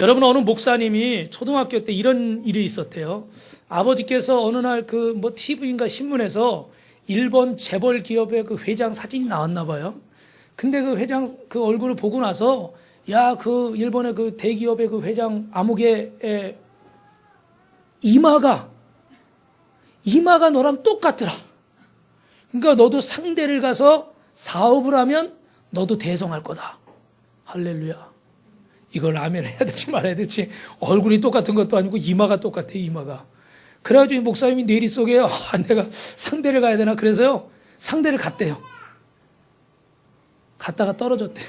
여러분, 어느 목사님이 초등학교 때 이런 일이 있었대요. 아버지께서 어느 날 TV인가 신문에서 일본 재벌 기업의 그 회장 사진이 나왔나 봐요. 근데 그 회장 그 얼굴을 보고 나서, 야, 그 일본의 그 대기업의 그 회장 아무개의 이마가 너랑 똑같더라. 그러니까 너도 상대를 가서 사업을 하면 너도 대성할 거다. 할렐루야. 이걸 아멘 해야 될지 말아야 될지, 얼굴이 똑같은 것도 아니고 이마가 똑같아, 이마가. 그래가지고 목사님이 뇌리 속에 내가 상대를 가야 되나 그래서요, 상대를 갔대요. 갔다가 떨어졌대요.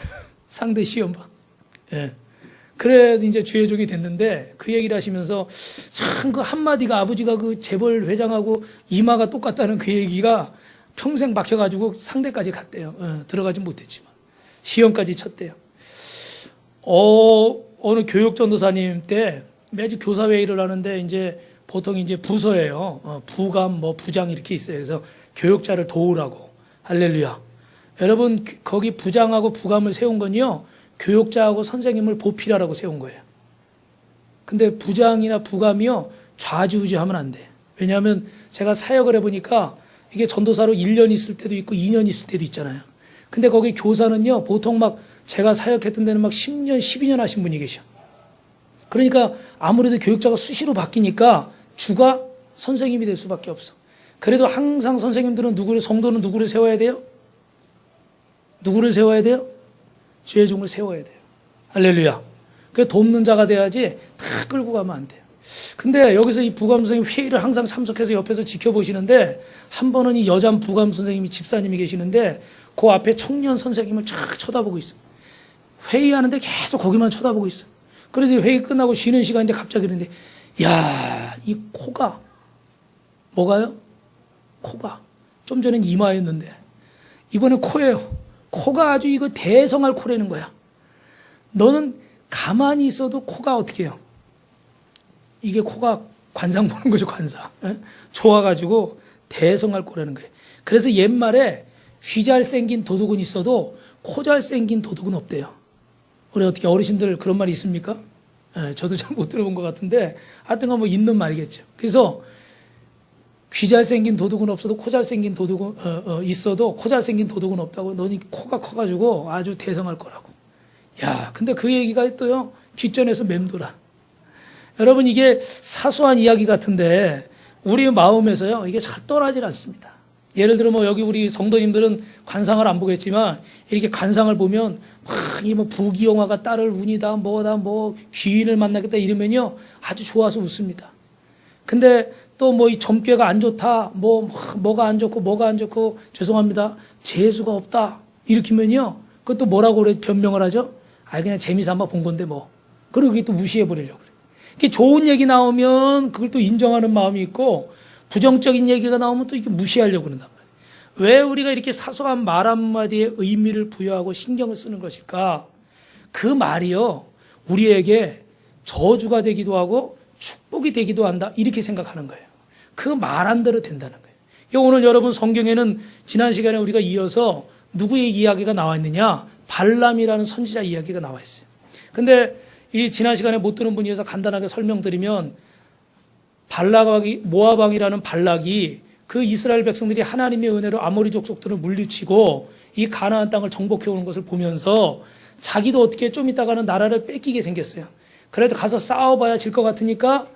상대 시험 봐. 예. 그래서 이제 주의 종이 됐는데, 그 얘기를 하시면서 참 그 한마디가, 아버지가 그 재벌 회장하고 이마가 똑같다는 그 얘기가 평생 박혀가지고 상대까지 갔대요. 들어가진 못했지만 시험까지 쳤대요. 어느 교육 전도사님 때 매주 교사회의를 하는데, 이제 보통 이제 부서예요. 부감, 부장 이렇게 있어요. 그래서 교육자를 도우라고. 할렐루야. 여러분, 거기 부장하고 부감을 세운 건요, 교육자하고 선생님을 보필하라고 세운 거예요. 근데 부장이나 부감이요, 좌지우지하면 안 돼. 왜냐하면 제가 사역을 해보니까 이게 전도사로 1년 있을 때도 있고 2년 있을 때도 있잖아요. 근데 거기 교사는요, 보통 제가 사역했던 데는 10년, 12년 하신 분이 계셔. 그러니까 아무래도 교육자가 수시로 바뀌니까 주가 선생님이 될 수밖에 없어. 그래도 항상 선생님들은 성도는 누구를 세워야 돼요? 누구를 세워야 돼요? 주의 종을 세워야 돼요. 할렐루야. 그래, 돕는 자가 돼야지 다 끌고 가면 안 돼요. 근데 여기서 이 부감 선생님 회의를 항상 참석해서 옆에서 지켜보시는데, 한 번은 이 여잔 부감 선생님이 집사님이 계시는데, 그 앞에 청년 선생님을 쫙 쳐다보고 있어요. 회의하는데 계속 거기만 쳐다보고 있어요. 그래서 회의 끝나고 쉬는 시간인데 갑자기 그러는데, 야, 이 코가, 뭐가요? 코가. 좀 전엔 이마였는데, 이번엔 코예요. 코가 아주 이거 대성할 코라는 거야. 너는 가만히 있어도 코가 어떻게 해요? 이게 코가 관상 보는 거죠, 관상. 좋아가지고 대성할 코라는 거예요. 그래서 옛말에 귀 잘생긴 도둑은 있어도 코 잘생긴 도둑은 없대요. 우리 어떻게 어르신들 그런 말이 있습니까? 저도 잘 못 들어본 것 같은데, 하여튼 있는 말이겠죠. 그래서 귀 잘생긴 도둑은 없어도 코 잘생긴 도둑은 있어도 코 잘생긴 도둑은 없다고. 너는 코가 커가지고 아주 대성할 거라고. 야, 근데 그 얘기가 또요, 뒷전에서 맴돌아. 여러분, 이게 사소한 이야기 같은데 우리 마음에서요, 이게 잘 떠나질 않습니다. 예를 들어 여기 우리 성도님들은 관상을 안 보겠지만, 이렇게 관상을 보면 이 부귀영화가 딸을 운이다, 귀인을 만나겠다 이러면요, 아주 좋아서 웃습니다. 근데 또 이 점괘가 안 좋다, 뭐가 안 좋고 죄송합니다, 재수가 없다 이렇게면요, 그것도 뭐라고 그래 변명을 하죠? 그냥 재미삼아 본 건데 그리고 그게 또 무시해 버리려고 그래. 이게 좋은 얘기 나오면 그걸 또 인정하는 마음이 있고, 부정적인 얘기가 나오면 또 이게 무시하려고 그런단 말이에요. 왜 우리가 이렇게 사소한 말 한마디에 의미를 부여하고 신경을 쓰는 것일까? 그 말이요, 우리에게 저주가 되기도 하고 축복이 되기도 한다, 이렇게 생각하는 거예요. 그 말 한 대로 된다는 거예요. 오늘 여러분, 성경에는 지난 시간에 우리가 이어서 누구의 이야기가 나와 있느냐? 발람이라는 선지자 이야기가 나와 있어요. 근데 이 지난 시간에 못 들은 분이어서 간단하게 설명드리면, 모압 왕이라는 발락이 그 이스라엘 백성들이 하나님의 은혜로 아모리 족속들을 물리치고 이 가나안 땅을 정복해 오는 것을 보면서 자기도 어떻게 좀 있다가는 나라를 뺏기게 생겼어요. 그래도 가서 싸워봐야 질 것 같으니까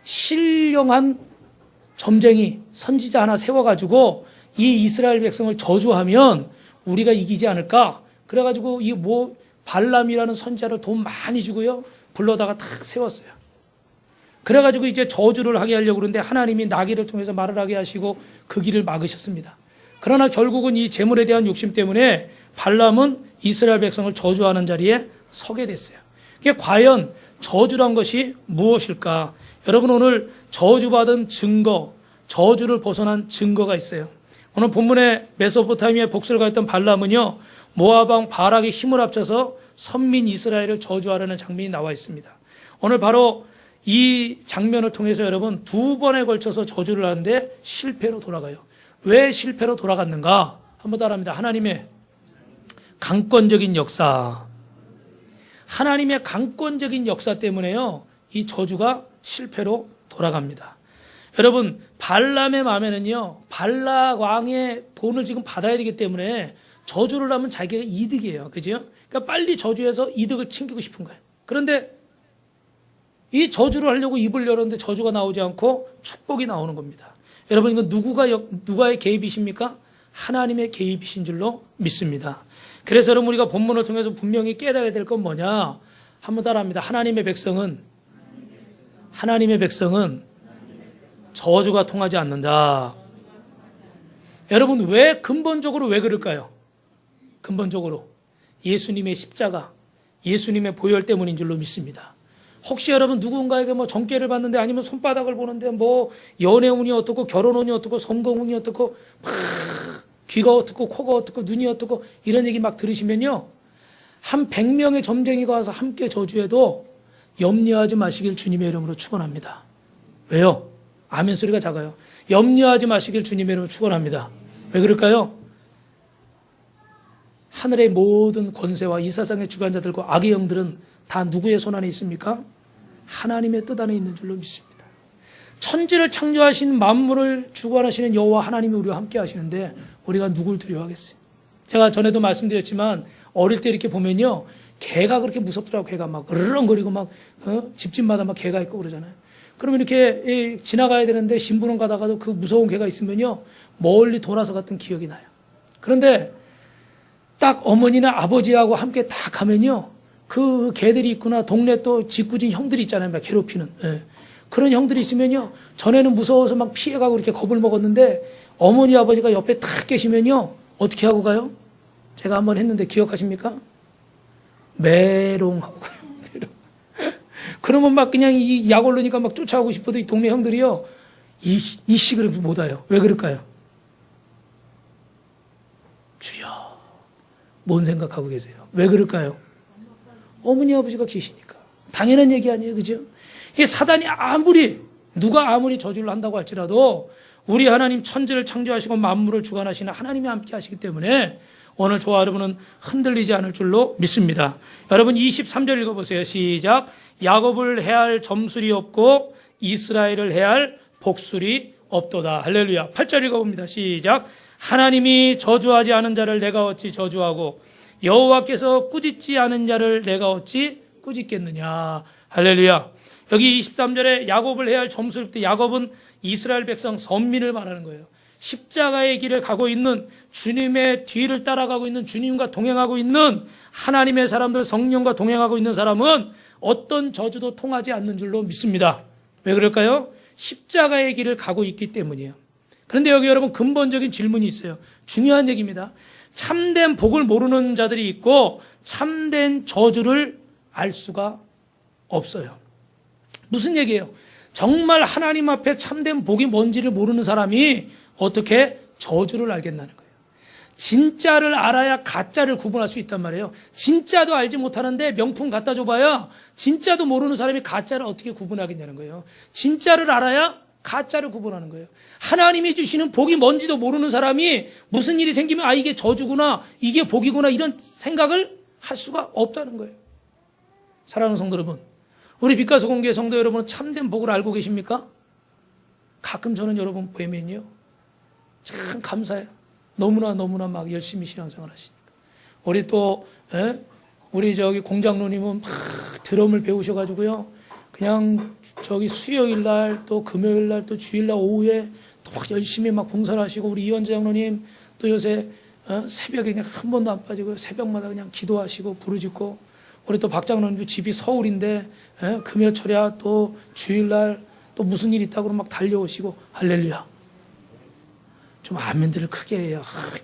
신령한 점쟁이 선지자 하나 세워가지고 이 이스라엘 백성을 저주하면 우리가 이기지 않을까? 그래가지고 발람이라는 선지자를 돈 많이 주고요, 불러다가 탁 세웠어요. 그래가지고 이제 저주를 하게 하려고 그러는데, 하나님이 나귀를 통해서 말을 하게 하시고 그 길을 막으셨습니다. 그러나 결국은 이 재물에 대한 욕심 때문에 발람은 이스라엘 백성을 저주하는 자리에 서게 됐어요. 이게 과연 저주란 것이 무엇일까? 여러분, 오늘 저주받은 증거, 저주를 벗어난 증거가 있어요. 오늘 본문에 메소포타미아에 복수를 가했던 발람은요, 모압 왕 발락의 힘을 합쳐서 선민 이스라엘을 저주하려는 장면이 나와 있습니다. 오늘 바로 이 장면을 통해서 여러분, 2번에 걸쳐서 저주를 하는데 실패로 돌아가요. 왜 실패로 돌아갔는가? 한번 따라합니다. 하나님의 강권적인 역사. 하나님의 강권적인 역사 때문에요, 이 저주가 실패로 돌아갑니다. 여러분, 발람의 마음에는요, 발락 왕의 돈을 지금 받아야 되기 때문에 저주를 하면 자기가 이득이에요. 그죠? 그러니까 빨리 저주해서 이득을 챙기고 싶은 거예요. 그런데 이 저주를 하려고 입을 열었는데 저주가 나오지 않고 축복이 나오는 겁니다. 여러분, 이건 누가의 개입이십니까? 하나님의 개입이신 줄로 믿습니다. 그래서 여러분, 우리가 본문을 통해서 분명히 깨달아야 될 건 뭐냐? 한번 따라합니다. 하나님의 백성은 저주가 통하지 않는다. 여러분, 근본적으로 왜 그럴까요? 근본적으로 예수님의 십자가, 예수님의 보혈 때문인 줄로 믿습니다. 혹시 여러분 누군가에게 뭐 정죄를 받는데, 아니면 손바닥을 보는데 뭐 연애운이 어떻고 결혼운이 어떻고 성공운이 어떻고 막 귀가 어떻고 코가 어떻고 눈이 어떻고 이런 얘기 막 들으시면요, 한 100명의 점쟁이가 와서 함께 저주해도 염려하지 마시길 주님의 이름으로 축원합니다. 왜요? 아멘 소리가 작아요. 염려하지 마시길 주님의 이름으로 축원합니다. 왜 그럴까요? 하늘의 모든 권세와 이 세상의 주관자들과 악의 영들은 다 누구의 손 안에 있습니까? 하나님의 뜻 안에 있는 줄로 믿습니다. 천지를 창조하신 만물을 주관하시는 여호와 하나님이 우리와 함께 하시는데 우리가 누굴 두려워하겠어요? 제가 전에도 말씀드렸지만 어릴 때 이렇게 보면요, 개가 그렇게 무섭더라고. 개가 막 으르렁거리고 막 집집마다 막 개가 있고 그러잖아요. 그러면 이렇게 지나가야 되는데 심부름 가다가도 그 무서운 개가 있으면요, 멀리 돌아서 갔던 기억이 나요. 그런데 딱 어머니나 아버지하고 함께 다 가면요, 그 개들이 있구나. 동네 또 짓궂은 형들이 있잖아요, 막 괴롭히는. 예. 그런 형들이 있으면요, 전에는 무서워서 막 피해가고 이렇게 겁을 먹었는데 어머니 아버지가 옆에 탁 계시면요, 어떻게 하고 가요? 제가 한번 했는데 기억하십니까? 메롱하고 가요. 메롱. 그러면 막 그냥 이 약 올르니까 막 쫓아오고 싶어도 이 동네 형들이요, 이식을 못 와요. 왜 그럴까요? 주여, 뭔 생각하고 계세요? 왜 그럴까요? 어머니 아버지가 계시니까. 당연한 얘기 아니에요, 그죠? 이 사단이 누가 아무리 저주를 한다고 할지라도 우리 하나님 천지를 창조하시고 만물을 주관하시는 하나님이 함께 하시기 때문에 오늘 저와 여러분은 흔들리지 않을 줄로 믿습니다. 여러분 23절 읽어보세요. 시작. 야곱을 해할 점술이 없고 이스라엘을 해할 복술이 없도다. 할렐루야. 8절 읽어봅니다. 시작. 하나님이 저주하지 않은 자를 내가 어찌 저주하고 여호와께서 꾸짖지 않은 자를 내가 어찌 꾸짖겠느냐. 할렐루야. 여기 23절에 야곱을 해야 할 점술 때, 야곱은 이스라엘 백성 선민을 말하는 거예요. 십자가의 길을 가고 있는, 주님의 뒤를 따라가고 있는, 주님과 동행하고 있는 하나님의 사람들, 성령과 동행하고 있는 사람은 어떤 저주도 통하지 않는 줄로 믿습니다. 왜 그럴까요? 십자가의 길을 가고 있기 때문이에요. 그런데 여기 여러분 근본적인 질문이 있어요. 중요한 얘기입니다. 참된 복을 모르는 자들이 있고 참된 저주를 알 수가 없어요. 무슨 얘기예요? 정말 하나님 앞에 참된 복이 뭔지를 모르는 사람이 어떻게 저주를 알겠다는 거예요. 진짜를 알아야 가짜를 구분할 수 있단 말이에요. 진짜도 알지 못하는데 명품 갖다 줘봐야 진짜도 모르는 사람이 가짜를 어떻게 구분하겠냐는 거예요. 진짜를 알아야 가짜를 구분하는 거예요. 하나님이 주시는 복이 뭔지도 모르는 사람이 무슨 일이 생기면 아, 이게 저주구나, 이게 복이구나, 이런 생각을 할 수가 없다는 거예요. 사랑하는 성도 여러분, 우리 빛가서 공교회 성도 여러분은 참된 복을 알고 계십니까? 가끔 저는 여러분 뵈면요, 참 감사해요. 너무나 막 열심히 신앙생활 하시니까. 우리 또 우리 저기 공장로님은 막 드럼을 배우셔가지고요, 그냥 저기 수요일 날 또 금요일 날 또 주일 날 오후에 또 열심히 막 봉사를 하시고, 우리 이현재 장로님 또 요새 새벽에 그냥 한 번도 안 빠지고 새벽마다 그냥 기도하시고 부르짖고, 우리 또 박 장로님도 집이 서울인데 금요철이야 또 주일 날 또 무슨 일 있다고 막 달려오시고. 할렐루야. 좀 아멘들을 크게 해야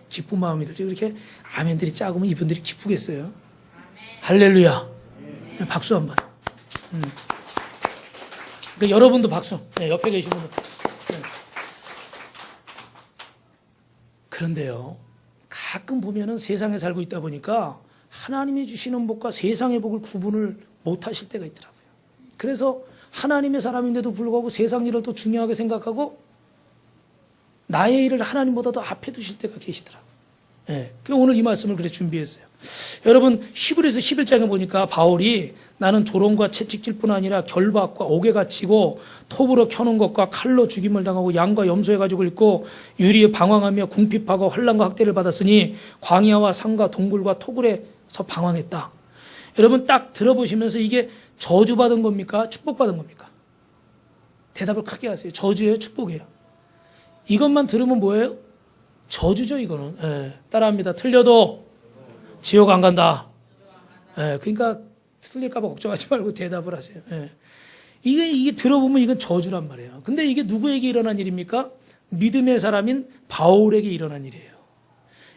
기쁜 마음이 들죠. 그렇게 아멘들이 작으면 이분들이 기쁘겠어요. 할렐루야. 박수 한번. 그러니까 여러분도 박수. 네, 옆에 계신 분들. 네. 그런데요, 가끔 보면은 세상에 살고 있다 보니까 하나님이 주시는 복과 세상의 복을 구분을 못 하실 때가 있더라고요. 그래서 하나님의 사람인데도 불구하고 세상 일을 또 중요하게 생각하고 나의 일을 하나님보다 더 앞에 두실 때가 계시더라고요. 예. 오늘 이 말씀을 그래 준비했어요. 여러분, 히브리서 11장에 보니까 바울이 나는 조롱과 채찍질뿐 아니라 결박과 옥에 갇히고 톱으로 켜는 것과 칼로 죽임을 당하고 양과 염소에 가지고 있고 유리에 방황하며 궁핍하고 환난과 학대를 받았으니 광야와 산과 동굴과 토굴에서 방황했다. 여러분 딱 들어보시면서 이게 저주받은 겁니까? 축복받은 겁니까? 대답을 크게 하세요. 저주예요? 축복이에요? 이것만 들으면 뭐예요? 저주죠 이거는. 예. 따라합니다. 틀려도 지옥 안 간다. 예. 그러니까 틀릴까 봐 걱정하지 말고 대답을 하세요. 예. 이게 들어보면 이건 저주란 말이에요. 근데 이게 누구에게 일어난 일입니까? 믿음의 사람인 바울에게 일어난 일이에요.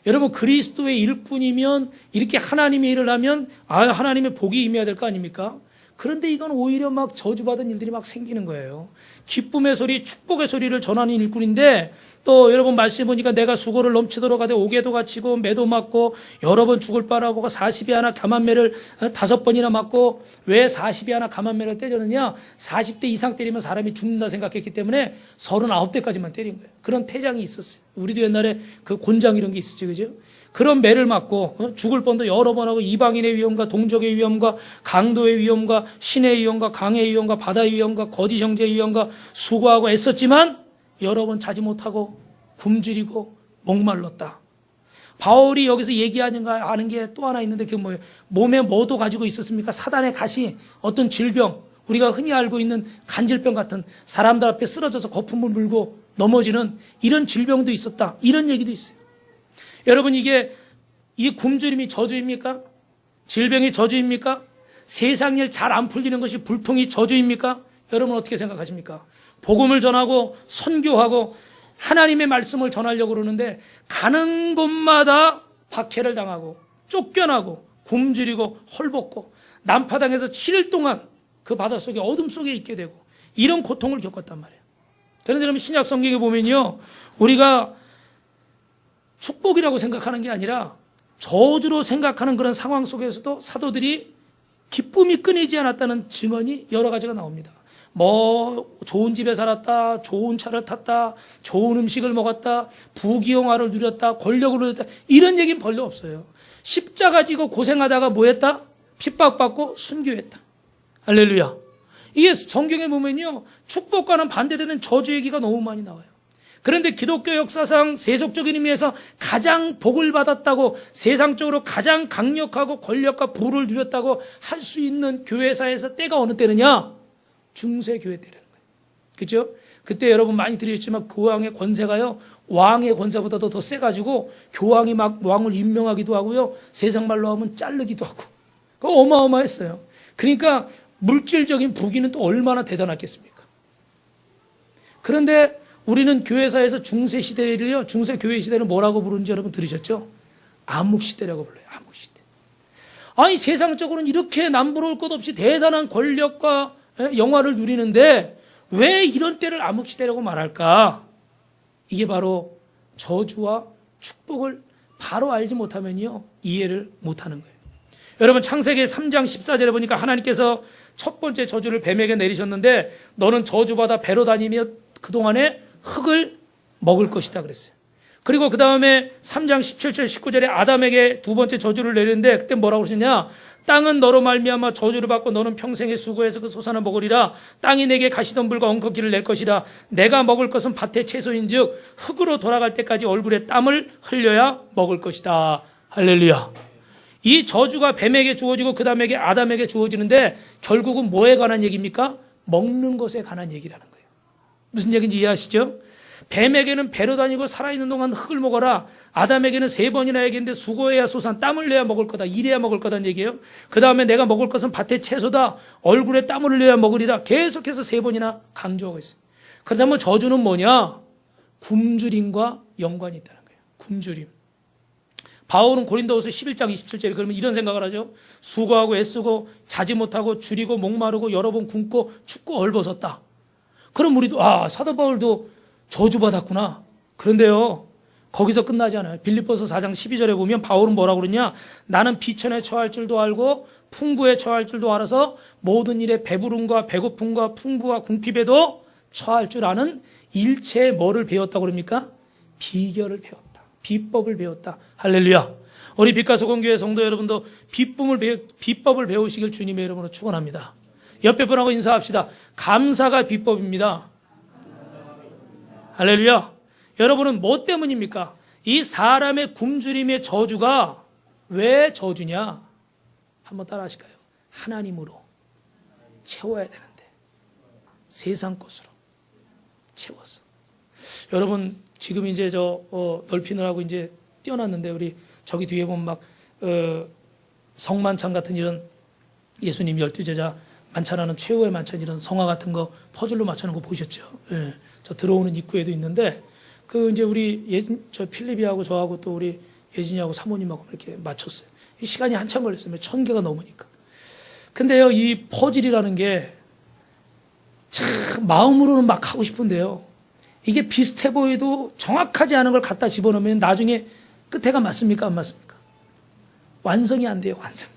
여러분 그리스도의 일꾼이면 이렇게 하나님의 일을 하면 하나님의 복이 임해야 될 거 아닙니까? 그런데 이건 오히려 막 저주받은 일들이 막 생기는 거예요. 기쁨의 소리, 축복의 소리를 전하는 일꾼인데 또 여러분 말씀해 보니까 내가 수고를 넘치도록 하되 옥에도 갇히고 매도 맞고 여러 번 죽을 바라보고 40이 하나 가만매를 5번이나 맞고 왜 40이 하나 가만매를 때렸느냐? 40대 이상 때리면 사람이 죽는다 생각했기 때문에 39대까지만 때린 거예요. 그런 태장이 있었어요. 우리도 옛날에 그 곤장 이런 게 있었지, 그죠? 그런 매를 맞고 죽을 뻔도 여러 번 하고 이방인의 위험과 동족의 위험과 강도의 위험과 신의 위험과 강의 위험과 바다의 위험과 거짓 형제의 위험과 수고하고 애썼지만 여러 번 자지 못하고 굶주리고 목말랐다. 바울이 여기서 얘기하는 게 또 하나 있는데 그게 뭐예요? 몸에 뭐도 가지고 있었습니까? 사단의 가시, 어떤 질병, 우리가 흔히 알고 있는 간질병 같은 사람들 앞에 쓰러져서 거품을 물고 넘어지는 이런 질병도 있었다. 이런 얘기도 있어요. 여러분 이게 굶주림이 저주입니까? 질병이 저주입니까? 세상 일 잘 안 풀리는 것이 불통이 저주입니까? 여러분 어떻게 생각하십니까? 복음을 전하고 선교하고 하나님의 말씀을 전하려고 그러는데 가는 곳마다 박해를 당하고 쫓겨나고 굶주리고 헐벗고 난파당해서 7일 동안 그 바닷속에 어둠 속에 있게 되고 이런 고통을 겪었단 말이에요. 그런데 여러분 신약 성경에 보면요, 우리가 축복이라고 생각하는 게 아니라 저주로 생각하는 그런 상황 속에서도 사도들이 기쁨이 끊이지 않았다는 증언이 여러 가지가 나옵니다. 뭐 좋은 집에 살았다, 좋은 차를 탔다, 좋은 음식을 먹었다, 부귀영화를 누렸다, 권력을 누렸다, 이런 얘기는 별로 없어요. 십자가 지고 고생하다가 뭐 했다? 핍박받고 순교했다. 할렐루야. 이게 성경에 보면요, 축복과는 반대되는 저주 얘기가 너무 많이 나와요. 그런데 기독교 역사상 세속적인 의미에서 가장 복을 받았다고, 세상적으로 가장 강력하고 권력과 부를 누렸다고 할 수 있는 교회사에서 때가 어느 때느냐? 중세교회 때라는 거예요. 그렇죠? 그때 여러분 많이 들으셨지만 교황의 권세가요, 왕의 권세보다도 더 세가지고 교황이 막 왕을 임명하기도 하고요, 세상 말로 하면 자르기도 하고, 그거 어마어마했어요. 그러니까 물질적인 부귀는 또 얼마나 대단했겠습니까? 그런데 우리는 교회사에서 중세시대를요, 중세교회 시대를 뭐라고 부르는지 여러분 들으셨죠? 암흑시대라고 불러요. 암흑시대. 아니 세상적으로는 이렇게 남부러울 것 없이 대단한 권력과 영화를 누리는데 왜 이런 때를 암흑시대라고 말할까? 이게 바로 저주와 축복을 바로 알지 못하면요, 이해를 못하는 거예요. 여러분 창세기 3장 14절에 보니까 하나님께서 첫 번째 저주를 뱀에게 내리셨는데 너는 저주받아 배로 다니며 그동안에 흙을 먹을 것이다 그랬어요. 그리고 그 다음에 3장 17절 19절에 아담에게 두 번째 저주를 내리는데 그때 뭐라고 그러셨냐? 땅은 너로 말미암아 저주를 받고 너는 평생에 수고해서 그 소산을 먹으리라. 땅이 내게 가시덤불과 엉겅퀴를 낼 것이라. 내가 먹을 것은 밭의 채소인즉 흙으로 돌아갈 때까지 얼굴에 땀을 흘려야 먹을 것이다. 할렐루야. 이 저주가 뱀에게 주어지고 그 다음에 아담에게 주어지는데 결국은 뭐에 관한 얘기입니까? 먹는 것에 관한 얘기라는 거예요. 무슨 얘기인지 이해하시죠? 뱀에게는 배로 다니고 살아있는 동안 흙을 먹어라. 아담에게는 3번이나 얘기했는데 수고해야 소산, 땀을 내야 먹을 거다. 일해야 먹을 거다는 얘기예요. 그 다음에 내가 먹을 것은 밭의 채소다. 얼굴에 땀을 흘려야 먹으리라. 계속해서 3번이나 강조하고 있어요. 그렇다면 저주는 뭐냐? 굶주림과 연관이 있다는 거예요. 굶주림. 바울은 고린도후서 11장 27절에 그러면 이런 생각을 하죠. 수고하고 애쓰고 자지 못하고 줄이고 목마르고 여러 번 굶고 춥고 얼벗었다. 그럼 우리도 사도 바울도 저주받았구나. 그런데요, 거기서 끝나지 않아요. 빌립보서 4장 12절에 보면 바울은 뭐라고 그러냐? 나는 비천에 처할 줄도 알고 풍부에 처할 줄도 알아서 모든 일에 배부름과 배고픔과 풍부와 궁핍에도 처할 줄 아는 일체의 뭐를 배웠다고 그럽니까? 비결을 배웠다. 비법을 배웠다. 할렐루야. 우리 빛과 소금교회 성도 여러분도 비법을 배우시길 주님의 이름으로 축원합니다. 옆에 분하고 인사합시다. 감사가 비법입니다. 할렐루야. 여러분은 뭐 때문입니까? 이 사람의 굶주림의 저주가 왜 저주냐? 한번 따라 하실까요? 하나님으로 채워야 되는데 세상 것으로 채워서. 여러분 지금 이제 넓히느라고 이제 띄워놨는데 우리 저기 뒤에 보면 막 성만찬 같은 이런 예수님 12제자 만찬하는 최후의 만찬 이런 성화 같은 거 퍼즐로 맞추는 거 보셨죠? 예. 저 들어오는 입구에도 있는데 그 이제 우리 저 필립이하고 저하고 또 우리 예진이하고 사모님하고 이렇게 맞췄어요. 이 시간이 한참 걸렸어요. 1000개가 넘으니까. 근데요, 이 퍼즐이라는 게 참 마음으로는 막 하고 싶은데요. 이게 비슷해 보여도 정확하지 않은 걸 갖다 집어넣으면 나중에 끝에가 맞습니까? 안 맞습니까? 완성이 안 돼요, 완성이.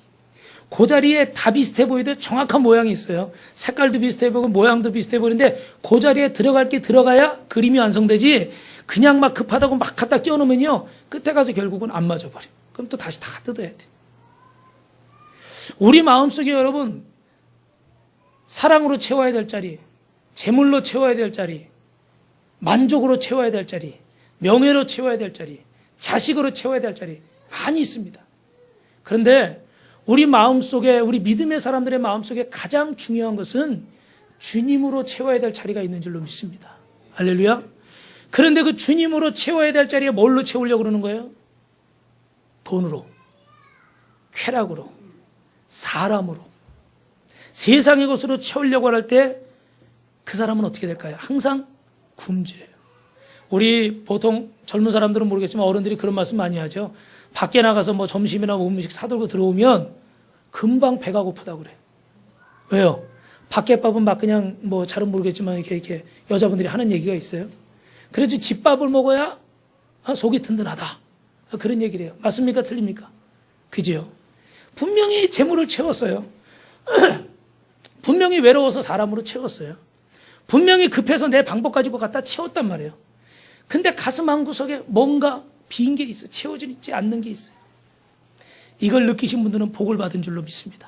그 자리에 다 비슷해 보여도 정확한 모양이 있어요. 색깔도 비슷해 보이고 모양도 비슷해 보이는데 그 자리에 들어갈 게 들어가야 그림이 완성되지 그냥 막 급하다고 막 갖다 끼워놓으면요. 끝에 가서 결국은 안 맞아버려. 그럼 또 다시 다 뜯어야 돼. 우리 마음속에 여러분 사랑으로 채워야 될 자리, 재물로 채워야 될 자리, 만족으로 채워야 될 자리, 명예로 채워야 될 자리, 자식으로 채워야 될 자리 많이 있습니다. 그런데 우리 마음속에, 우리 믿음의 사람들의 마음속에 가장 중요한 것은 주님으로 채워야 될 자리가 있는 줄로 믿습니다. 할렐루야. 그런데 그 주님으로 채워야 될 자리에 뭘로 채우려고 그러는 거예요? 돈으로, 쾌락으로, 사람으로, 세상의 것으로 채우려고 할 때 그 사람은 어떻게 될까요? 항상 굶주려요. 우리 보통 젊은 사람들은 모르겠지만 어른들이 그런 말씀 많이 하죠. 밖에 나가서 뭐 점심이나 뭐 음식 사들고 들어오면 금방 배가 고프다고 그래. 왜요? 밖에 밥은 막 그냥 뭐 잘은 모르겠지만 이렇게 여자분들이 하는 얘기가 있어요. 그래도 집밥을 먹어야 속이 든든하다. 그런 얘기를 해요. 맞습니까? 틀립니까? 그죠? 분명히 재물을 채웠어요. 분명히 외로워서 사람으로 채웠어요. 분명히 급해서 내 방법 가지고 갖다 채웠단 말이에요. 근데 가슴 한구석에 뭔가 빈 게 있어요. 채워지지 않는 게 있어요. 이걸 느끼신 분들은 복을 받은 줄로 믿습니다.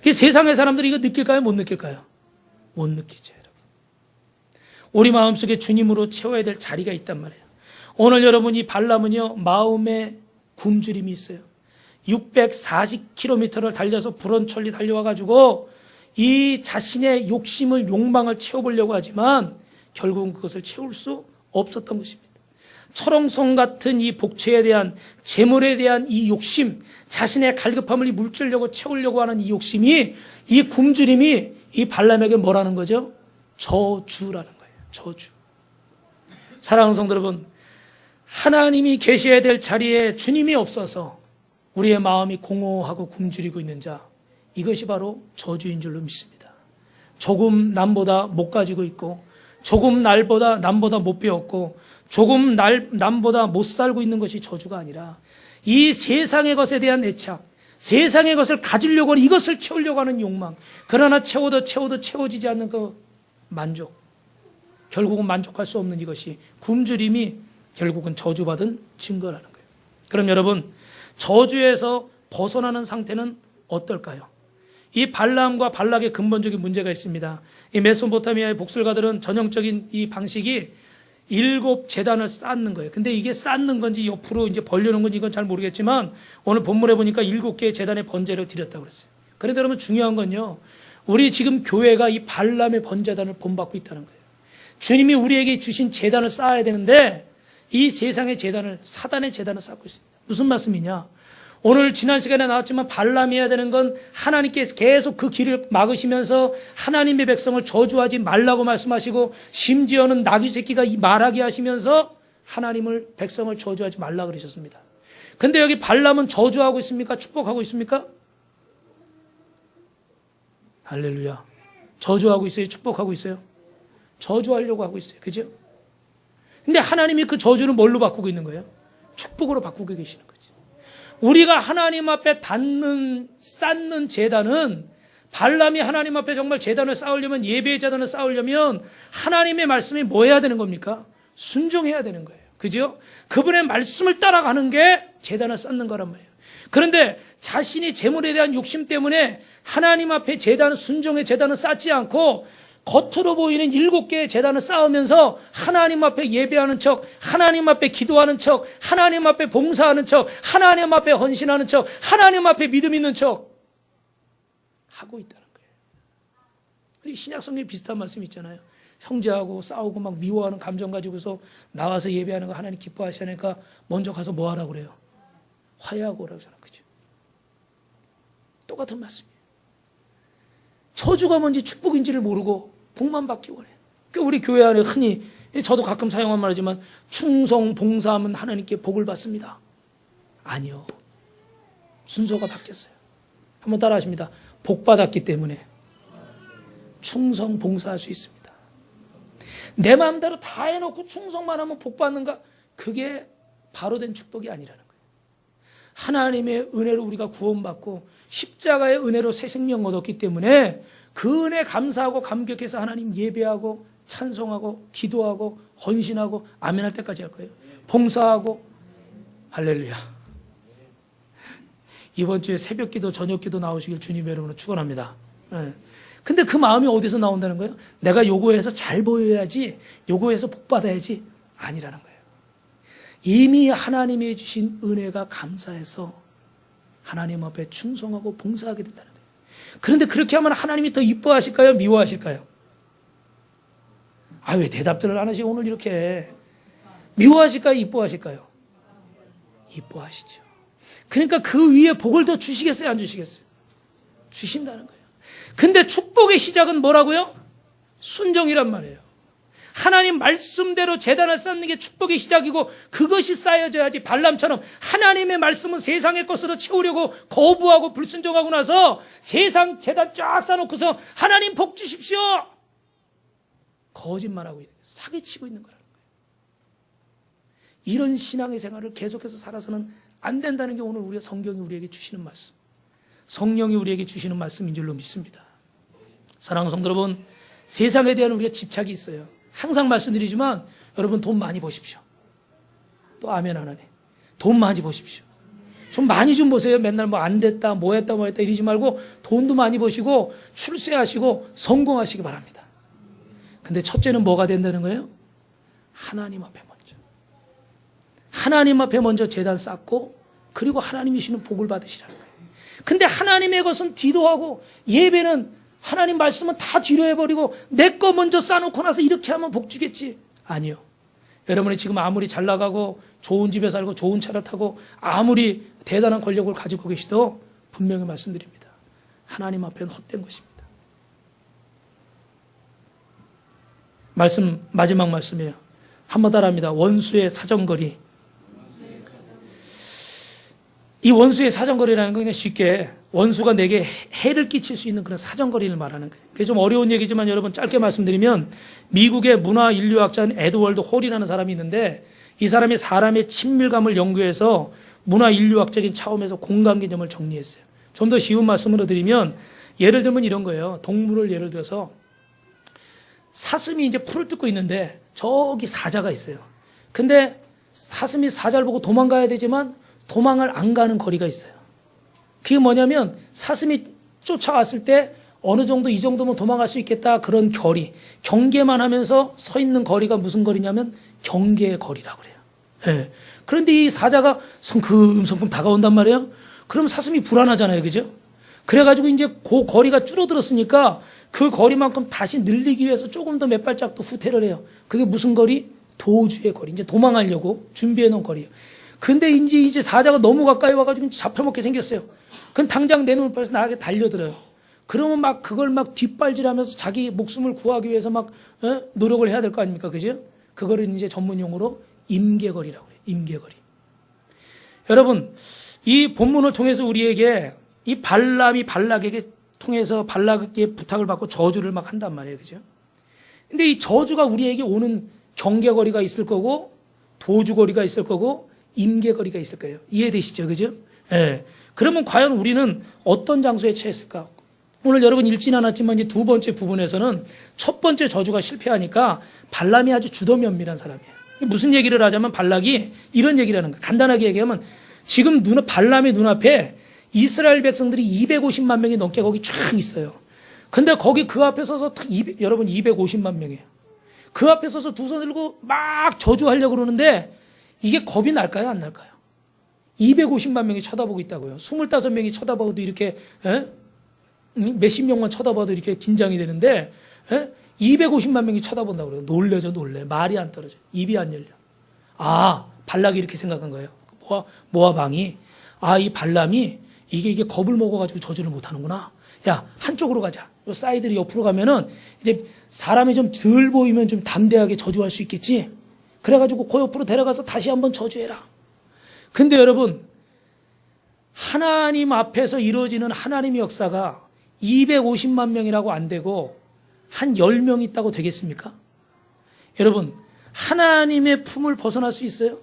세상의 사람들이 이거 느낄까요? 못 느낄까요? 못 느끼죠, 여러분. 우리 마음속에 주님으로 채워야 될 자리가 있단 말이에요. 오늘 여러분 이 발람은요, 마음에 굶주림이 있어요. 640km를 달려서 불원천리 달려와가지고 이 자신의 욕심을, 욕망을 채워보려고 하지만 결국은 그것을 채울 수 없었던 것입니다. 철옹성 같은 이 복체에 대한, 재물에 대한 이 욕심, 자신의 갈급함을 이 물질려고 채우려고 하는 이 욕심이, 이 굶주림이 이 발람에게 뭐라는 거죠? 저주라는 거예요. 저주. 사랑하는 성도 여러분, 하나님이 계셔야 될 자리에 주님이 없어서 우리의 마음이 공허하고 굶주리고 있는 자, 이것이 바로 저주인 줄로 믿습니다. 조금 남보다 못 가지고 있고, 조금 남보다 못 배웠고, 조금 남보다 못 살고 있는 것이 저주가 아니라 이 세상의 것에 대한 애착, 세상의 것을 가지려고 하는, 이것을 채우려고 하는 욕망, 그러나 채워도 채워지지 않는 그 만족, 결국은 만족할 수 없는 이것이 굶주림이 결국은 저주받은 증거라는 거예요. 그럼 여러분, 저주에서 벗어나는 상태는 어떨까요? 이 발람과 발락의 근본적인 문제가 있습니다. 이 메소포타미아의 복술가들은 전형적인 이 방식이 7제단을 쌓는 거예요. 근데 이게 쌓는 건지 옆으로 이제 벌려놓은 건지 이건 잘 모르겠지만 오늘 본문에 보니까 7개의 제단의 번제를 드렸다고 그랬어요. 그런데 여러분 중요한 건요, 우리 지금 교회가 이 발람의 번제단을 본받고 있다는 거예요. 주님이 우리에게 주신 제단을 쌓아야 되는데 이 세상의 제단을, 사단의 제단을 쌓고 있습니다. 무슨 말씀이냐? 오늘 지난 시간에 나왔지만 발람이 해야 되는 건 하나님께서 계속 그 길을 막으시면서 하나님의 백성을 저주하지 말라고 말씀하시고, 심지어는 나귀 새끼가 말하게 하시면서 하나님을, 백성을 저주하지 말라 그러셨습니다. 근데 여기 발람은 저주하고 있습니까? 축복하고 있습니까? 할렐루야. 저주하고 있어요? 축복하고 있어요? 저주하려고 하고 있어요. 그죠? 근데 하나님이 그 저주는 뭘로 바꾸고 있는 거예요? 축복으로 바꾸고 계시는 거예요. 우리가 하나님 앞에 쌓는 제단은, 발람이 하나님 앞에 정말 제단을 쌓으려면, 예배의 제단을 쌓으려면 하나님의 말씀이 뭐 해야 되는 겁니까? 순종해야 되는 거예요. 그죠? 그분의 말씀을 따라가는 게 제단을 쌓는 거란 말이에요. 그런데 자신이 재물에 대한 욕심 때문에 하나님 앞에 제단, 순종의 제단을 쌓지 않고 겉으로 보이는 7개의 제단을 쌓으면서 하나님 앞에 예배하는 척, 하나님 앞에 기도하는 척, 하나님 앞에 봉사하는 척, 하나님 앞에 헌신하는 척, 하나님 앞에 믿음 있는 척 하고 있다는 거예요. 우리 신약 성경에 비슷한 말씀 있잖아요. 형제하고 싸우고 막 미워하는 감정 가지고서 나와서 예배하는 거 하나님 기뻐하시니까 먼저 가서 뭐 하라고 그래요? 화해하고 오라고 하잖아요. 그죠? 똑같은 말씀이에요. 저주가 뭔지 축복인지를 모르고 복만 받기 원해요. 그러니까 우리 교회 안에 흔히, 저도 가끔 사용한 말이지만 충성 봉사하면 하나님께 복을 받습니다. 아니요. 순서가 바뀌었어요. 한번 따라 하십니다. 복 받았기 때문에 충성 봉사할 수 있습니다. 내 마음대로 다 해놓고 충성만 하면 복 받는가? 그게 바로 된 축복이 아니라는 거예요. 하나님의 은혜로 우리가 구원받고 십자가의 은혜로 새 생명 얻었기 때문에 그 은혜 감사하고 감격해서 하나님 예배하고 찬송하고 기도하고 헌신하고 아멘할 때까지 할 거예요. 봉사하고 할렐루야. 이번 주에 새벽 기도 저녁 기도 나오시길 주님의 이름으로 축원합니다. 근데 그 마음이 어디서 나온다는 거예요? 내가 요거해서 잘 보여야지, 요거해서 복 받아야지 아니라는 거예요. 이미 하나님이 주신 은혜가 감사해서 하나님 앞에 충성하고 봉사하게 된다는 거예요. 그런데 그렇게 하면 하나님이 더 이뻐하실까요? 미워하실까요? 아, 왜 대답들을 안 하시고 오늘 이렇게 미워하실까요? 이뻐하실까요? 이뻐하시죠. 그러니까 그 위에 복을 더 주시겠어요? 안 주시겠어요? 주신다는 거예요. 근데 축복의 시작은 뭐라고요? 순종이란 말이에요. 하나님 말씀대로 제단을 쌓는 게 축복의 시작이고 그것이 쌓여져야지. 발람처럼 하나님의 말씀은 세상의 것으로 채우려고 거부하고 불순종하고 나서 세상 제단 쫙 쌓아놓고서 하나님 복 주십시오. 거짓말하고 있는 거예요. 사기치고 있는 거라는 거예요. 이런 신앙의 생활을 계속해서 살아서는 안 된다는 게 오늘 우리가 성경이 우리에게 주시는 말씀, 성령이 우리에게 주시는 말씀인 줄로 믿습니다. 사랑하는 성도 여러분, 세상에 대한 우리가 집착이 있어요. 항상 말씀드리지만 여러분 돈 많이 버십시오. 또 아멘 안 하네. 돈 많이 버십시오. 좀 많이 좀 보세요. 맨날 뭐 안 됐다, 뭐 했다, 뭐 했다 이러지 말고 돈도 많이 버시고 출세하시고 성공하시기 바랍니다. 근데 첫째는 뭐가 된다는 거예요? 하나님 앞에 먼저. 하나님 앞에 먼저 제단 쌓고 그리고 하나님이 주시는 복을 받으시라는 거예요. 근데 하나님의 것은 뒤로 하고 예배는 하나님 말씀은 다 뒤로 해버리고 내 거 먼저 쌓아놓고 나서 이렇게 하면 복 주겠지. 아니요. 여러분이 지금 아무리 잘 나가고 좋은 집에 살고 좋은 차를 타고 아무리 대단한 권력을 가지고 계시도 분명히 말씀드립니다. 하나님 앞에는 헛된 것입니다. 말씀, 마지막 말씀이에요. 한번 따라합니다. 원수의 사정거리. 이 원수의 사정거리라는 건 그냥 쉽게 원수가 내게 해를 끼칠 수 있는 그런 사정거리를 말하는 거예요. 그게 좀 어려운 얘기지만 여러분 짧게 말씀드리면 미국의 문화인류학자인 에드월드 홀이라는 사람이 있는데 이 사람이 사람의 친밀감을 연구해서 문화인류학적인 차원에서 공간 개념을 정리했어요. 좀 더 쉬운 말씀으로 드리면 예를 들면 이런 거예요. 동물을 예를 들어서 사슴이 이제 풀을 뜯고 있는데 저기 사자가 있어요. 근데 사슴이 사자를 보고 도망가야 되지만 도망을 안 가는 거리가 있어요. 그게 뭐냐면 사슴이 쫓아왔을 때 어느 정도 이 정도면 도망갈 수 있겠다 그런 거리, 경계만 하면서 서 있는 거리가 무슨 거리냐면 경계의 거리라고 그래요. 네. 그런데 이 사자가 성큼성큼 다가온단 말이에요. 그럼 사슴이 불안하잖아요. 그죠? 그래가지고 이제 그 거리가 줄어들었으니까 그 거리만큼 다시 늘리기 위해서 조금 더 몇 발짝 더 후퇴를 해요. 그게 무슨 거리? 도주의 거리. 이제 도망하려고 준비해 놓은 거리예요. 근데 이제 사자가 너무 가까이 와가지고 잡혀먹게 생겼어요. 그럼 당장 내 눈을 벌써 나에게 달려들어요. 그러면 막 그걸 막 뒷발질하면서 자기 목숨을 구하기 위해서 막 노력을 해야 될 거 아닙니까? 그죠? 그거를 이제 전문 용어로 임계거리라고 해요. 임계거리. 여러분, 이 본문을 통해서 우리에게 이 발람이 발락에게 통해서 발락에게 부탁을 받고 저주를 막 한단 말이에요. 그죠? 근데 이 저주가 우리에게 오는 경계거리가 있을 거고 도주거리가 있을 거고 임계거리가 있을 거예요. 이해되시죠? 그죠? 예. 그러면 과연 우리는 어떤 장소에 처했을까? 오늘 여러분 읽진 않았지만 이제 두 번째 부분에서는 첫 번째 저주가 실패하니까 발람이 아주 주도면밀한 사람이에요. 무슨 얘기를 하자면 발락이 이런 얘기를 하는 거야. 간단하게 얘기하면 지금 발람의 눈앞에 이스라엘 백성들이 250만 명이 넘게 거기 쫙 있어요. 근데 거기 그 앞에 서서 여러분 250만 명이에요. 그 앞에 서서 두 손 들고 막 저주하려고 그러는데 이게 겁이 날까요? 안 날까요? 250만 명이 쳐다보고 있다고요. 25명이 쳐다봐도 이렇게 몇십 명만 쳐다봐도 이렇게 긴장이 되는데 250만 명이 쳐다본다고 그래요. 놀래죠, 놀래. 말이 안 떨어져. 입이 안 열려. 아, 발락이 이렇게 생각한 거예요. 모압 왕이 이 발람이 이게 겁을 먹어가지고 저주를 못하는구나. 야, 한쪽으로 가자. 요 사이드를 옆으로 가면은 이제 사람이 좀 덜 보이면 좀 담대하게 저주할 수 있겠지. 그래가지고 그 옆으로 데려가서 다시 한번 저주해라. 근데 여러분, 하나님 앞에서 이루어지는 하나님의 역사가 250만 명이라고 안 되고 한 10명 있다고 되겠습니까? 여러분, 하나님의 품을 벗어날 수 있어요?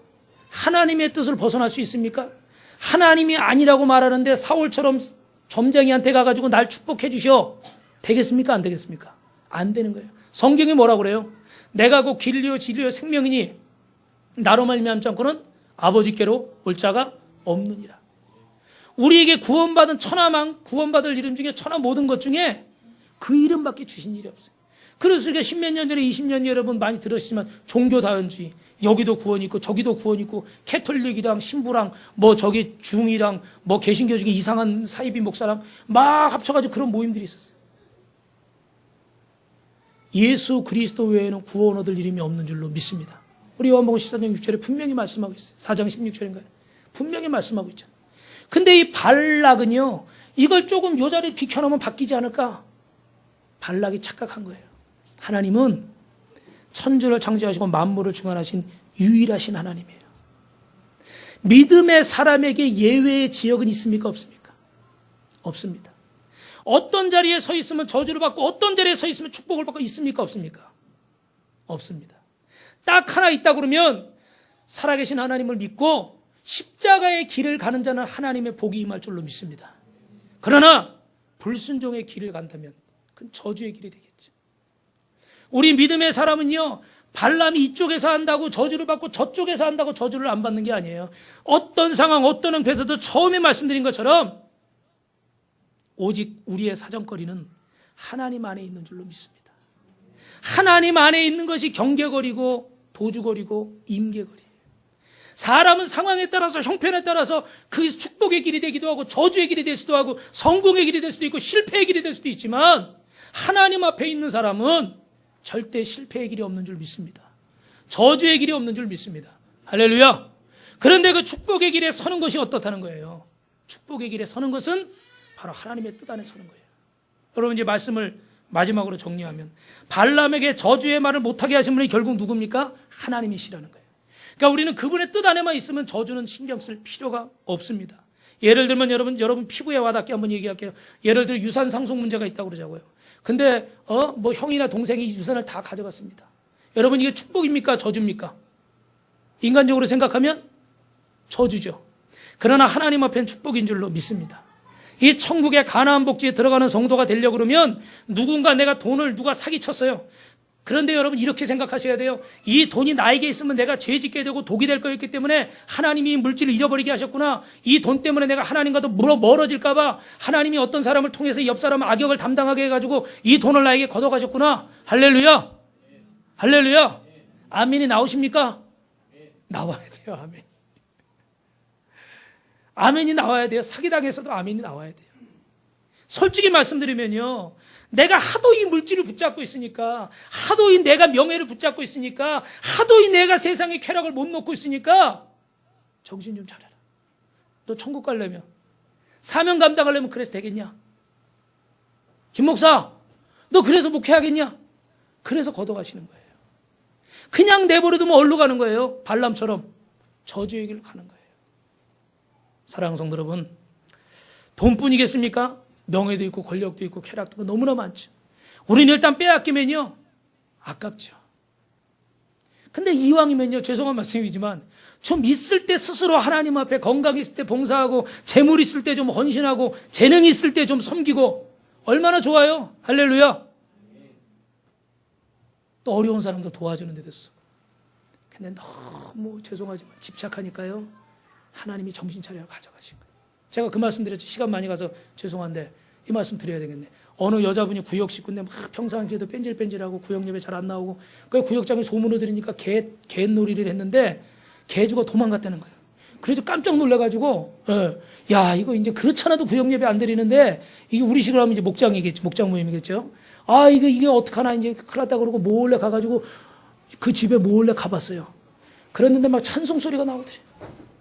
하나님의 뜻을 벗어날 수 있습니까? 하나님이 아니라고 말하는데 사울처럼 점쟁이한테 가가지고 날 축복해 주셔. 되겠습니까? 안 되겠습니까? 안 되는 거예요. 성경이 뭐라고 그래요? 내가 곧 길이요 진리요 생명이니 나로 말미암지 않고는 아버지께로 올 자가 없느니라. 우리에게 구원받은 구원받을 이름 중에 천하 모든 것 중에 그 이름밖에 주신 일이 없어요. 그래서 우리가 10몇 년 전에 20년 여러분 많이 들으시지만 종교다원주의, 여기도 구원 있고 저기도 구원 있고 캐톨릭이랑 신부랑 뭐 저기 중이랑 뭐 개신교 중에 이상한 사이비 목사랑 막 합쳐가지고 그런 모임들이 있었어요. 예수 그리스도 외에는 구원 얻을 이름이 없는 줄로 믿습니다. 우리 요한복음 14장 6절에 분명히 말씀하고 있어요. 4장 16절인가요? 분명히 말씀하고 있잖아요. 근데 이 발락은요, 이걸 조금 요 자리에 비켜놓으면 바뀌지 않을까? 발락이 착각한 거예요. 하나님은 천주를 창조하시고 만물을 주관하신 유일하신 하나님이에요. 믿음의 사람에게 예외의 지역은 있습니까? 없습니까? 없습니다. 어떤 자리에 서 있으면 저주를 받고 어떤 자리에 서 있으면 축복을 받고 있습니까? 없습니까? 없습니다. 딱 하나 있다 그러면 살아계신 하나님을 믿고 십자가의 길을 가는 자는 하나님의 복이 임할 줄로 믿습니다. 그러나 불순종의 길을 간다면 그건 저주의 길이 되겠죠. 우리 믿음의 사람은요, 발람이 이쪽에서 한다고 저주를 받고 저쪽에서 한다고 저주를 안 받는 게 아니에요. 어떤 상황, 어떤 형편에서도 처음에 말씀드린 것처럼 오직 우리의 사정거리는 하나님 안에 있는 줄로 믿습니다. 하나님 안에 있는 것이 경계거리고 도주거리고 임계거리예요. 사람은 상황에 따라서 형편에 따라서 그 축복의 길이 되기도 하고 저주의 길이 될 수도 하고 성공의 길이 될 수도 있고 실패의 길이 될 수도 있지만 하나님 앞에 있는 사람은 절대 실패의 길이 없는 줄 믿습니다. 저주의 길이 없는 줄 믿습니다. 할렐루야. 그런데 그 축복의 길에 서는 것이 어떻다는 거예요? 축복의 길에 서는 것은 바로 하나님의 뜻 안에 서는 거예요. 여러분, 이제 말씀을 마지막으로 정리하면 발람에게 저주의 말을 못하게 하신 분이 결국 누굽니까? 하나님이시라는 거예요. 그러니까 우리는 그분의 뜻 안에만 있으면 저주는 신경 쓸 필요가 없습니다. 예를 들면 여러분 피부에 와닿게 한번 얘기할게요. 예를 들어 유산 상속 문제가 있다고 그러자고요. 근데 뭐 형이나 동생이 유산을 다 가져갔습니다. 여러분, 이게 축복입니까? 저주입니까? 인간적으로 생각하면 저주죠. 그러나 하나님 앞엔 축복인 줄로 믿습니다. 이 천국의 가나안 복지에 들어가는 성도가 되려고 그러면 내가 돈을 누가 사기쳤어요. 그런데 여러분, 이렇게 생각하셔야 돼요. 이 돈이 나에게 있으면 내가 죄 짓게 되고 독이 될 거였기 때문에 하나님이 물질을 잃어버리게 하셨구나. 이 돈 때문에 내가 하나님과도 멀어질까 봐 하나님이 어떤 사람을 통해서 옆 사람 악역을 담당하게 해가지고 이 돈을 나에게 걷어가셨구나. 할렐루야. 할렐루야. 아멘이 나오십니까? 나와야 돼요. 아멘. 아멘이 나와야 돼요. 사기당해서도 아멘이 나와야 돼요. 솔직히 말씀드리면요, 내가 하도 이 물질을 붙잡고 있으니까, 하도 이 내가 명예를 붙잡고 있으니까, 하도 이 내가 세상의 쾌락을 못 놓고 있으니까 정신 좀 차려라. 너 천국 가려면, 사명 감당하려면 그래서 되겠냐? 김 목사, 너 그래서 목회하겠냐? 그래서 걷어가시는 거예요. 그냥 내버려두면 어디로 가는 거예요? 발람처럼 저주의 길을 가는 거예요. 사랑하는 성도 여러분, 돈뿐이겠습니까? 명예도 있고 권력도 있고 쾌락도 있고 너무나 많죠. 우리는 일단 빼앗기면요, 아깝죠. 근데 이왕이면요, 죄송한 말씀이지만 좀 있을 때 스스로 하나님 앞에 건강 있을 때 봉사하고 재물 있을 때 좀 헌신하고 재능 있을 때 좀 섬기고 얼마나 좋아요. 할렐루야. 또 어려운 사람도 도와주는 데 됐어. 근데 너무 죄송하지만 집착하니까요, 하나님이 정신 차려 가져가신 거예요. 제가 그 말씀 드렸죠. 시간 많이 가서 죄송한데 이 말씀 드려야 되겠네. 어느 여자분이 구역 식구인데 막 평상시에도 뺀질뺀질하고 구역 예배 잘 안 나오고, 그 구역장에 소문을 들으니까 개놀이를 했는데 개주가 도망갔다는 거예요. 그래서 깜짝 놀라가지고, 야, 이거 이제 그렇잖아도 구역 예배 안 드리는데, 이게 우리식으로 하면 이제 목장이겠지, 목장 모임이겠죠. 아, 이게 어떡하나, 이제 큰일 났다 그러고 몰래 가가지고 그 집에 몰래 가봤어요. 그랬는데 막 찬송 소리가 나오더래요.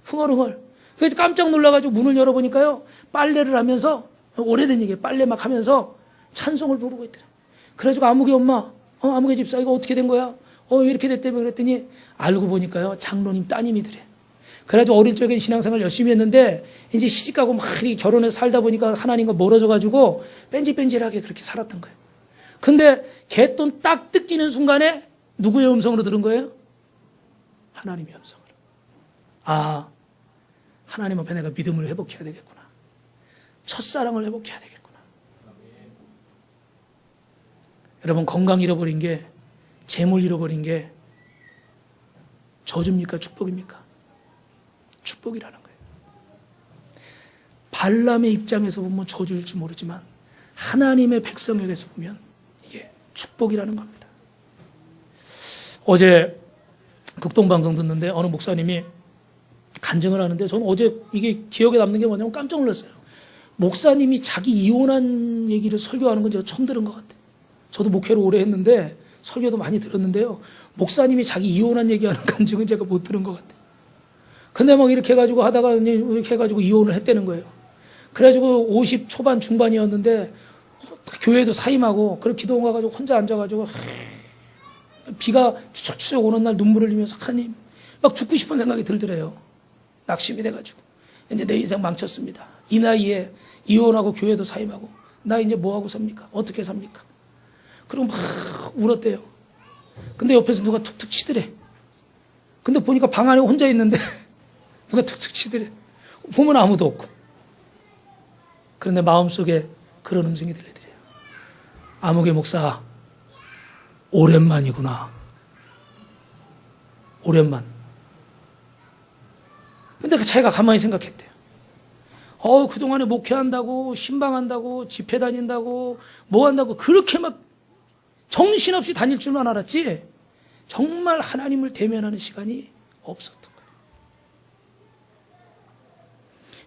흥얼흥얼. 그래서 깜짝 놀라가지고 문을 열어보니까요, 빨래를 하면서, 오래된 얘기예요. 빨래 막 하면서 찬송을 부르고 있더래요. 그래가지고 아무개 엄마, 아무개 집사, 이거 어떻게 된 거야? 이렇게 됐다며. 그랬더니 알고 보니까요, 장로님 따님이더래. 그래가지고 어릴 적엔 신앙생활 열심히 했는데 이제 시집가고 막 결혼해서 살다 보니까 하나님과 멀어져가지고 뺀질뺀질하게 그렇게 살았던 거예요. 근데 개돈 딱 뜯기는 순간에 누구의 음성으로 들은 거예요? 하나님의 음성으로. 아, 하나님 앞에 내가 믿음을 회복해야 되겠구나. 첫사랑을 회복해야 되겠구나. 여러분, 건강 잃어버린 게, 재물 잃어버린 게 저주입니까? 축복입니까? 축복이라는 거예요. 발람의 입장에서 보면 저주일지 모르지만 하나님의 백성에게서 보면 이게 축복이라는 겁니다. 어제 극동방송 듣는데 어느 목사님이 간증을 하는데, 저는 어제 이게 기억에 남는 게 뭐냐면 깜짝 놀랐어요. 목사님이 자기 이혼한 얘기를 설교하는 건 제가 처음 들은 것 같아요. 저도 목회를 오래 했는데 설교도 많이 들었는데요, 목사님이 자기 이혼한 얘기하는 간증은 제가 못 들은 것 같아요. 근데 막 이렇게 해가지고 하다가 이렇게 해가지고 이혼을 했다는 거예요. 그래가지고 50 초반 중반이었는데 교회도 사임하고, 그런 기도 가가지고 혼자 앉아가지고 비가 추적추적 오는 날 눈물을 흘리면서 하나님, 막 죽고 싶은 생각이 들더래요. 낙심이 돼가지고 이제 내 인생 망쳤습니다. 이 나이에 이혼하고 교회도 사임하고 나 이제 뭐하고 삽니까? 어떻게 삽니까? 그리고 막 울었대요. 근데 옆에서 누가 툭툭 치더래. 근데 보니까 방 안에 혼자 있는데 누가 툭툭 치더래. 보면 아무도 없고. 그런데 마음속에 그런 음성이 들리더래요. 아무개 목사, 오랜만이구나. 오랜만. 근데 자기가 가만히 생각했대요. 그동안에 목회한다고, 신방한다고, 집회 다닌다고, 뭐 한다고, 그렇게 막 정신없이 다닐 줄만 알았지, 정말 하나님을 대면하는 시간이 없었던 거예요.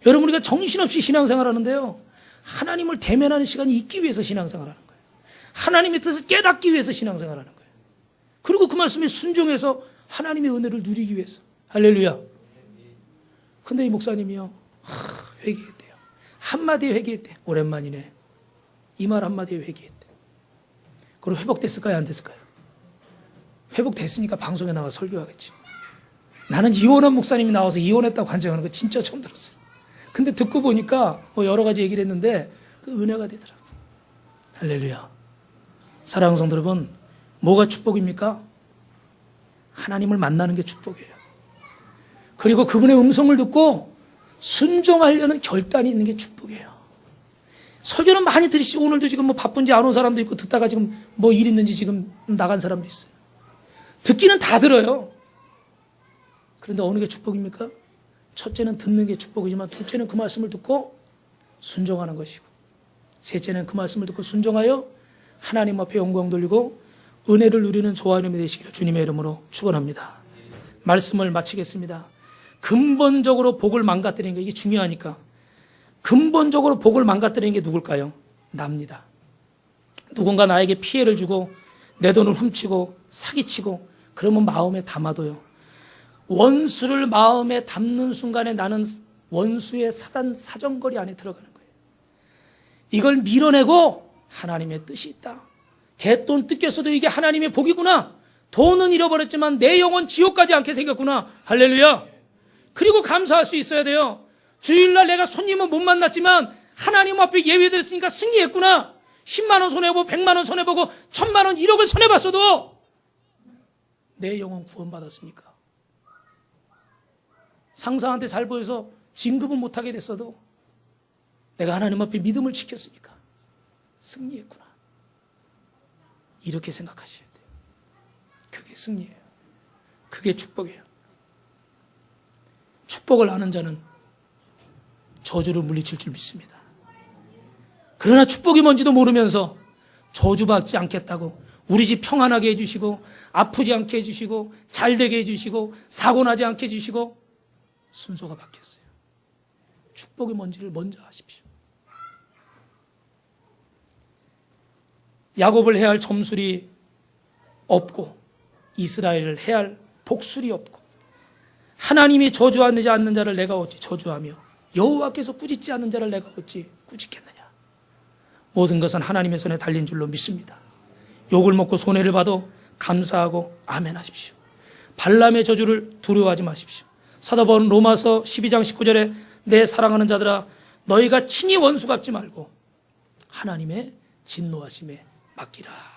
여러분, 우리가 정신없이 신앙생활 하는데요, 하나님을 대면하는 시간이 있기 위해서 신앙생활 하는 거예요. 하나님의 뜻을 깨닫기 위해서 신앙생활 하는 거예요. 그리고 그 말씀에 순종해서 하나님의 은혜를 누리기 위해서. 할렐루야. 근데 이 목사님이요, 회개했대요. 한마디에 회개했대. 오랜만이네. 이 말 한마디에 회개했대. 그리고 회복됐을까요? 안 됐을까요? 회복됐으니까 방송에 나와 설교하겠지. 나는 이혼한 목사님이 나와서 이혼했다고 간증하는 거 진짜 처음 들었어요. 근데 듣고 보니까 뭐 여러 가지 얘기를 했는데 그 은혜가 되더라고요. 할렐루야. 사랑하는 성도 여러분, 뭐가 축복입니까? 하나님을 만나는 게 축복이에요. 그리고 그분의 음성을 듣고 순종하려는 결단이 있는 게 축복이에요. 설교는 많이 들으시고, 오늘도 지금 뭐 바쁜지 안 온 사람도 있고, 듣다가 지금 뭐 일 있는지 지금 나간 사람도 있어요. 듣기는 다 들어요. 그런데 어느 게 축복입니까? 첫째는 듣는 게 축복이지만, 둘째는 그 말씀을 듣고 순종하는 것이고, 셋째는 그 말씀을 듣고 순종하여 하나님 앞에 영광 돌리고 은혜를 누리는 저와 여러분이 되시기를 주님의 이름으로 축원합니다. 말씀을 마치겠습니다. 근본적으로 복을 망가뜨리는 게, 이게 중요하니까, 근본적으로 복을 망가뜨리는 게 누굴까요? 납니다. 누군가 나에게 피해를 주고 내 돈을 훔치고 사기치고 그러면 마음에 담아둬요. 원수를 마음에 담는 순간에 나는 원수의 사정거리 안에 들어가는 거예요. 이걸 밀어내고 하나님의 뜻이 있다. 개돈 뜯겼어도 이게 하나님의 복이구나. 돈은 잃어버렸지만 내 영혼 지옥 가지 않게 생겼구나. 할렐루야. 그리고 감사할 수 있어야 돼요. 주일날 내가 손님은 못 만났지만 하나님 앞에 예배드렸으니까 승리했구나. 10만 원 손해보고 100만 원 손해보고 1000만 원 1억을 손해봤어도 내 영혼 구원받았으니까. 상사한테 잘 보여서 진급은 못하게 됐어도 내가 하나님 앞에 믿음을 지켰으니까 승리했구나. 이렇게 생각하셔야 돼요. 그게 승리예요. 그게 축복이에요. 축복을 아는 자는 저주를 물리칠 줄 믿습니다. 그러나 축복이 뭔지도 모르면서 저주받지 않겠다고 우리 집 평안하게 해주시고 아프지 않게 해주시고 잘되게 해주시고 사고나지 않게 해주시고 순서가 바뀌었어요. 축복이 뭔지를 먼저 아십시오. 야곱을 해야 할 점술이 없고 이스라엘을 해야 할 복술이 없고 하나님이 저주하지 않는 자를 내가 어찌 저주하며 여호와께서 꾸짖지 않는 자를 내가 어찌 꾸짖겠느냐. 모든 것은 하나님의 손에 달린 줄로 믿습니다. 욕을 먹고 손해를 봐도 감사하고 아멘 하십시오. 발람의 저주를 두려워하지 마십시오. 사도 바울은 로마서 12장 19절에 내 사랑하는 자들아 너희가 친히 원수 갚지 말고 하나님의 진노하심에 맡기라.